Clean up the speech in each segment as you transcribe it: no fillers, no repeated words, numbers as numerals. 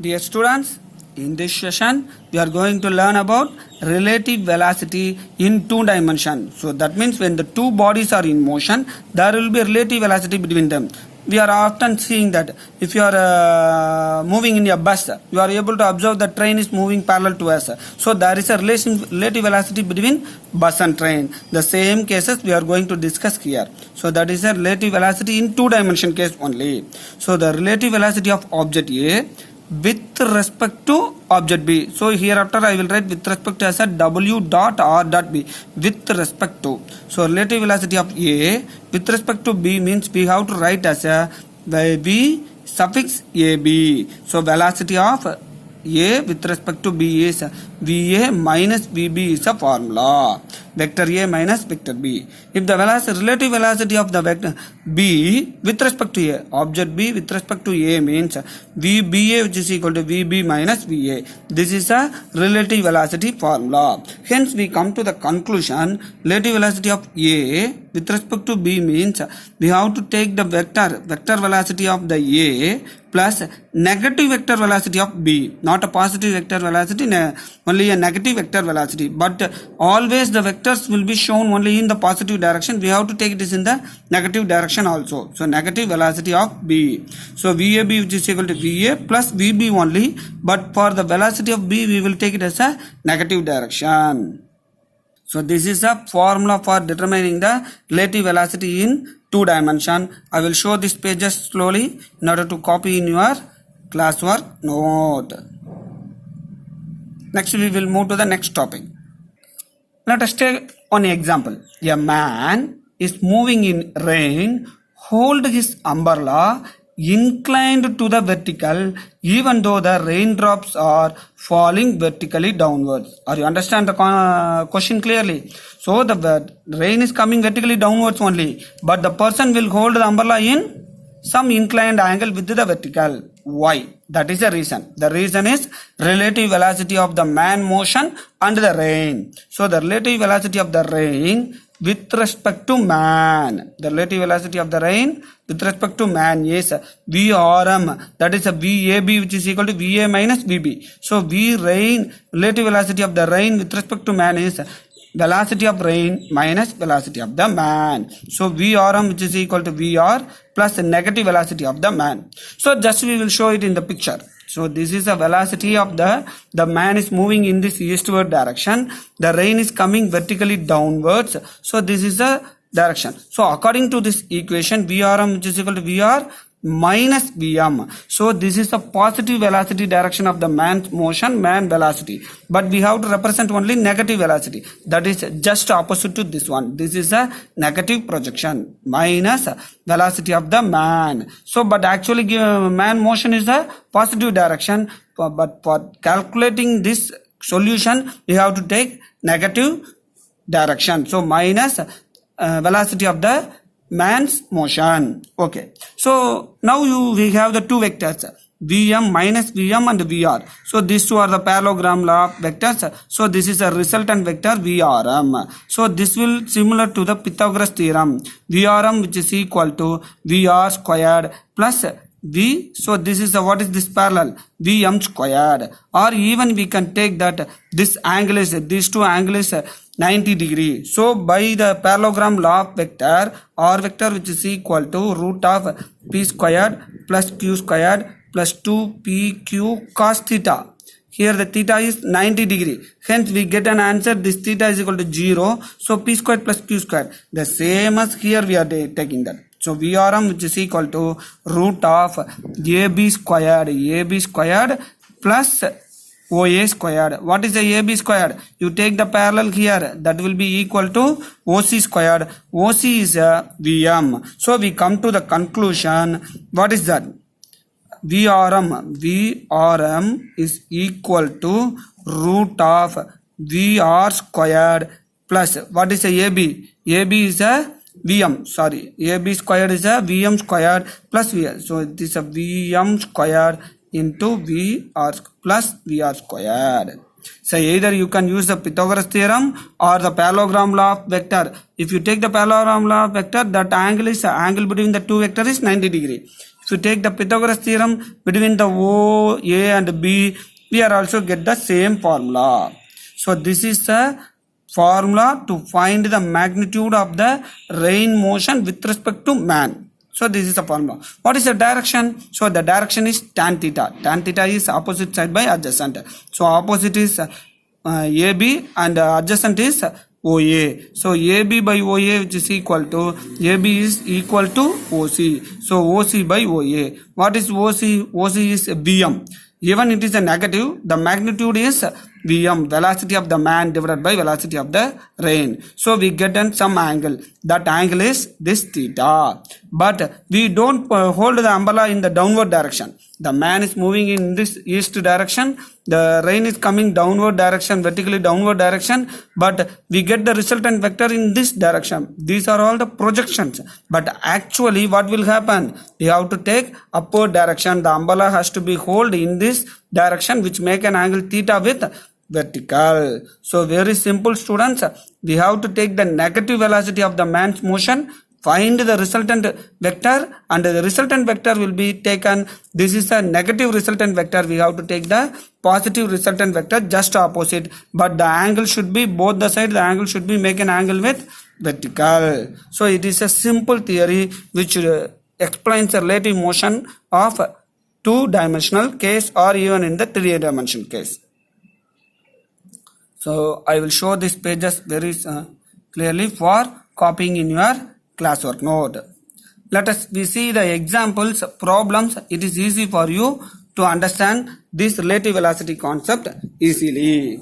Dear students, in this session we are going to learn about relative velocity in two dimensions. So that means when the two bodies are in motion, there will be relative velocity between them. We are often seeing that if you are moving in a bus, you are able to observe the train is moving parallel to us. So there is a relative velocity between bus and train. The same cases we are going to discuss here. So that is a relative velocity in two dimension case only. So the relative velocity of object A with respect to object B. So hereafter I will write with respect to as a W dot R dot B with respect to. So relative velocity of A with respect to B means we have to write as a B suffix AB. So velocity of A with respect to B is VA minus VB is a formula. Vector A minus vector B. If the relative velocity of the vector B with respect to A, object B with respect to A means VBA which is equal to VB minus VA. This is a relative velocity formula. Hence we come to the conclusion relative velocity of A with respect to B means we have to take the vector velocity of the A plus negative vector velocity of B, not a positive vector velocity, only a negative vector velocity, but always the vectors will be shown only in the positive direction. We have to take this in the negative direction also. So negative velocity of B. So VAB which is equal to VA plus VB only, but for the velocity of B we will take it as a negative direction. So this is a formula for determining the relative velocity in two dimension. I will show these pages slowly in order to copy in your classwork note. Next we will move to the next topic. Let us take one example. A man is moving in rain, hold his umbrella inclined to the vertical even though the raindrops are falling vertically downwards. Are you understand the question clearly? So the rain is coming vertically downwards only, but the person will hold the umbrella in some inclined angle with the vertical. Why? That is the reason. The reason is relative velocity of the man motion and the rain. So the relative velocity of the rain with respect to man. The relative velocity of the rain with respect to man is VRM. That is a VAB which is equal to VA minus VB. So relative velocity of the rain with respect to man is velocity of rain minus velocity of the man. So VRM which is equal to VR plus the negative velocity of the man. So just we will show it in the picture. So this is the velocity of the man is moving in this eastward direction. The rain is coming vertically downwards. So this is the direction. So according to this equation, VRM which is equal to VR minus VM. So this is the positive velocity direction of the man's motion, man velocity. But we have to represent only negative velocity. That is just opposite to this one. This is a negative projection minus velocity of the man. So but actually man motion is a positive direction. But for calculating this solution, we have to take negative direction. So minus velocity of the man's motion. Okay. So now we have the two vectors Vm minus Vm and Vr. So these two are the parallelogram law of vectors. So this is a resultant vector Vrm. So this will similar to the Pythagoras theorem. Vrm which is equal to Vr squared plus V. So this is what is this parallel? Vm squared. Or even we can take that this angle is, these two angles 90 degree. So by the parallelogram law of vector, R vector which is equal to root of P squared plus Q squared plus 2PQ cos theta. Here the theta is 90 degree. Hence we get an answer. This theta is equal to 0. So P squared plus Q squared. The same as here we are taking that. So VRM which is equal to root of AB squared plus OA squared. What is the AB squared? You take the parallel here, that will be equal to OC squared. OC is VM. So we come to the conclusion. What is that? VRM is equal to root of VR squared plus what is the AB? AB is a VM. Sorry, AB squared is a VM squared plus VR. So this is a VM squared into VR plus VR squared. So either you can use the Pythagoras theorem or the parallelogram law of vector. If you take the parallelogram law of vector, that angle between the two vectors is 90 degree. If you take the Pythagoras theorem between the O, A and B, we are also get the same formula. So this is the formula to find the magnitude of the rain motion with respect to man. So this is the formula. What is the direction? So the direction is tan theta. Tan theta is opposite side by adjacent. So opposite is AB and adjacent is OA. So AB by OA which is equal to, AB is equal to OC. So OC by OA. What is OC? OC is Vm. Even it is a negative, the magnitude is Vm, velocity of the man divided by velocity of the rain. So we get some angle. That angle is this theta. But we don't hold the umbrella in the downward direction. The man is moving in this east direction. The rain is coming downward direction, vertically downward direction. But we get the resultant vector in this direction. These are all the projections. But actually what will happen? We have to take upward direction. The umbrella has to be held in this direction, which make an angle theta with vertical. So very simple, students. We have to take the negative velocity of the man's motion, find the resultant vector, and the resultant vector will be taken. This is a negative resultant vector. We have to take the positive resultant vector just opposite, but the angle should be both the side. The angle should be make an angle with vertical. So it is a simple theory which explains the relative motion of two-dimensional case or even in the three-dimensional case. So I will show these pages very clearly for copying in your classwork note. Let us we see the examples, problems. It is easy for you to understand this relative velocity concept easily.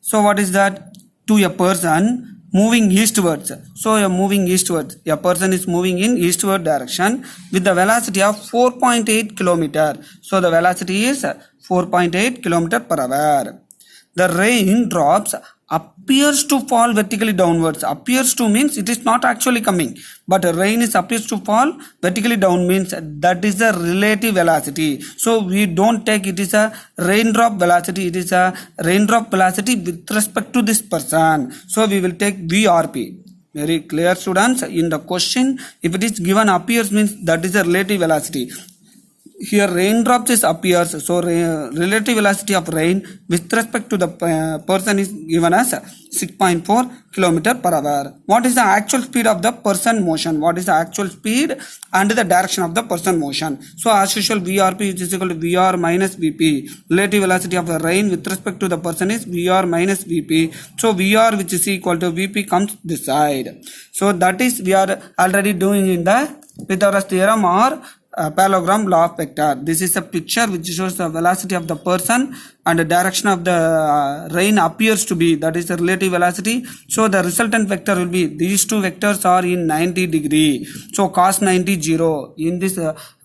So what is that? To a person moving eastwards. So a moving eastwards. A person is moving in eastward direction with the velocity of 4.8 km. So the velocity is 4.8 km per hour. The rain drops appears to fall vertically downwards. Appears to means it is not actually coming, but rain is appears to fall vertically down means that is the relative velocity. So we don't take it is a raindrop velocity. It is a raindrop velocity with respect to this person. So we will take VRP. Very clear, students. In the question, if it is given appears means that is a relative velocity. Here raindrops is appears, so relative velocity of rain with respect to the person is given as 6.4 km per hour. What is the actual speed of the person motion? What is the actual speed and the direction of the person motion? So as usual, VRP is equal to VR minus VP. Relative velocity of the rain with respect to the person is VR minus VP. So VR which is equal to VP comes this side. So that is we are already doing in the Pythagoras theorem or parallelogram law of vector. This is a picture which shows the velocity of the person and the direction of the rain appears to be, that is the relative velocity. So the resultant vector will be, these two vectors are in 90 degree. So cos 90 0. In this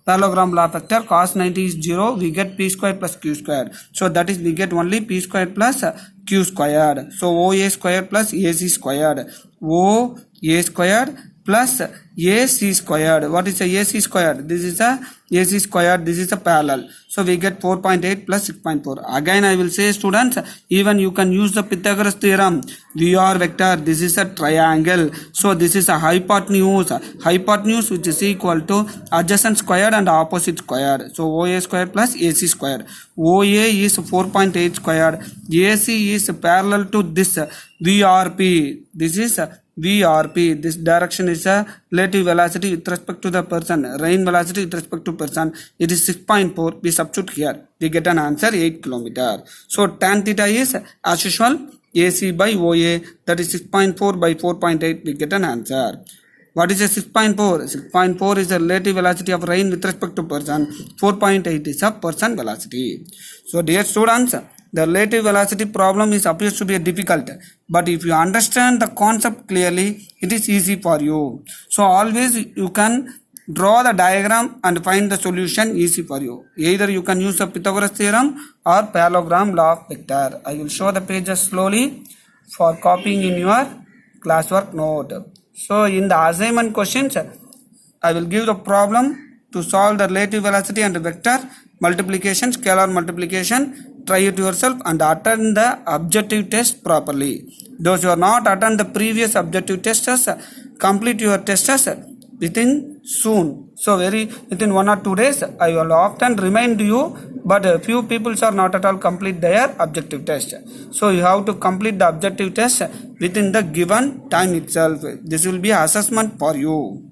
parallelogram law of vector, cos 90 is 0. We get p square plus q square. So that is we get only p square plus q squared. So OA squared plus AC squared. OA squared plus AC squared. What is a AC squared? This is a AC squared. This is a parallel. So we get 4.8 plus 6.4. Again I will say, students, even you can use the Pythagoras theorem. VR vector, this is a triangle. So this is a hypotenuse. Hypotenuse which is equal to adjacent squared and opposite squared. So OA squared plus AC squared. OA is 4.8 squared. AC is parallel to this VRP. This is VRP. This direction is a relative velocity with respect to the person. Rain velocity with respect to person. It is 6.4. We substitute here. We get an answer 8 km. So tan theta is as usual AC by OA. That is 6.4 by 4.8. We get an answer. What is a 6.4? 6.4 is the relative velocity of rain with respect to person. 4.8 is a person velocity. So dear students, the relative velocity problem appears to be difficult, but if you understand the concept clearly, it is easy for you. So always you can draw the diagram and find the solution easy for you. Either you can use the Pythagoras theorem or parallelogram law of vector. I will show the pages slowly for copying in your classwork note. So in the assignment questions, I will give the problem to solve the relative velocity and vector multiplication, scalar multiplication. Try it yourself and attend the objective test properly. Those who are not attend the previous objective tests, complete your tests within soon. So within 1 or 2 days, I will often remind you, but a few people are not at all complete their objective test. So you have to complete the objective test within the given time itself. This will be assessment for you.